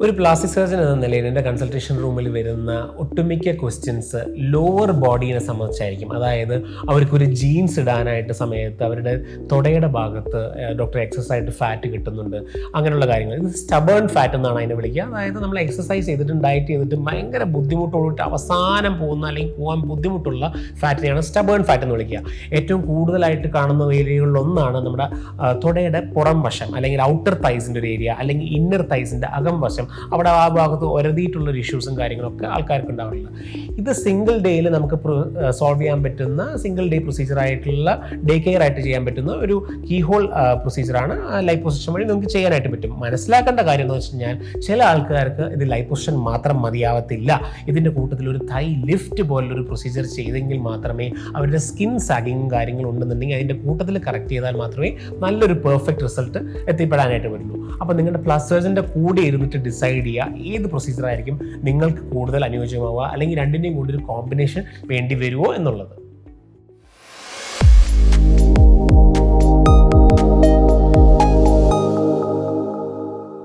ഒരു plastic surgeon എന്ന നിലയിൽ എൻ്റെ കൺസൾട്ടേഷൻ റൂമിൽ വരുന്ന ഒട്ടുമിക്ക ക്വസ്റ്റ്യൻസ് ലോവർ ബോഡീനെ സംബന്ധിച്ചായിരിക്കും. അതായത് അവർക്കൊരു ജീൻസ് ഇടാനായിട്ട് സമയത്ത് അവരുടെ തുടയുടെ ഭാഗത്ത് ഡോക്ടർ എക്സസൈസ് ഫാറ്റ് കിട്ടുന്നുണ്ട്, അങ്ങനെയുള്ള കാര്യങ്ങൾ. ഇത് സ്റ്റബേൺ ഫാറ്റ് എന്നാണ് അതിനെ വിളിക്കുക. അതായത് നമ്മൾ എക്സസൈസ് ചെയ്തിട്ടും ഡയറ്റ് ചെയ്തിട്ടും ഭയങ്കര ബുദ്ധിമുട്ടോടിട്ട് അവസാനം പോകുന്ന അല്ലെങ്കിൽ പോകാൻ ബുദ്ധിമുട്ടുള്ള ഫാറ്റിനെയാണ് സ്റ്റബേൺ ഫാറ്റ് എന്ന് വിളിക്കുക. ഏറ്റവും കൂടുതലായിട്ട് കാണുന്ന ഏരിയകളിലൊന്നാണ് നമ്മുടെ തുടയുടെ പുറം വശം, അല്ലെങ്കിൽ ഔട്ടർ തൈസിൻ്റെ ഒരു ഏരിയ, അല്ലെങ്കിൽ ഇന്നർ തൈസിൻ്റെ അകം വശം. അവിടെ ആ ഭാഗത്ത് ഒരതിയിട്ടുള്ളൊരു ഇഷ്യൂസും കാര്യങ്ങളൊക്കെ ആൾക്കാർക്ക് ഉണ്ടാവില്ല. ഇത് സിംഗിൾ ഡേയിൽ നമുക്ക് സോൾവ് ചെയ്യാൻ പറ്റുന്ന സിംഗിൾ ഡേ പ്രൊസീജിയർ ആയിട്ടുള്ള ഡേ കെയർ ആയിട്ട് ചെയ്യാൻ പറ്റുന്ന ഒരു കീ ഹോൾ പ്രൊസീജിയറാണ്. ലൈപ്പോസക്ഷൻ വഴി നമുക്ക് ചെയ്യാനായിട്ട് പറ്റും. മനസ്സിലാക്കേണ്ട കാര്യം എന്ന് വെച്ച് കഴിഞ്ഞാൽ ചില ആൾക്കാർക്ക് ഇത് ലൈപ്പോസക്ഷൻ മാത്രം മതിയാവത്തില്ല. ഇതിൻ്റെ കൂട്ടത്തിൽ ഒരു തൈ ലിഫ്റ്റ് പോലുള്ളൊരു പ്രൊസീജിയർ ചെയ്തെങ്കിൽ മാത്രമേ അവരുടെ സ്കിൻ സാഗിങ് കാര്യങ്ങൾ ഉണ്ടെന്നുണ്ടെങ്കിൽ അതിൻ്റെ കൂട്ടത്തിൽ കറക്റ്റ് ചെയ്താൽ മാത്രമേ നല്ലൊരു പെർഫെക്റ്റ് റിസൾട്ട് എത്തിപ്പെടാനായിട്ട് പറ്റുള്ളൂ. അപ്പോൾ നിങ്ങളുടെ പ്ലാസ്റ്റിക് സർജൻ്റെ കൂടെ ഇരുന്നിട്ട് ഡിസൈഡ് ചെയ്യുക ഏത് പ്രൊസീജിയർ ആയിരിക്കും നിങ്ങൾക്ക് കൂടുതൽ അനുയോജ്യമാവുക, അല്ലെങ്കിൽ രണ്ടിൻ്റെയും കൂടി ഒരു കോമ്പിനേഷൻ വേണ്ടി വരുമോ എന്നുള്ളത്.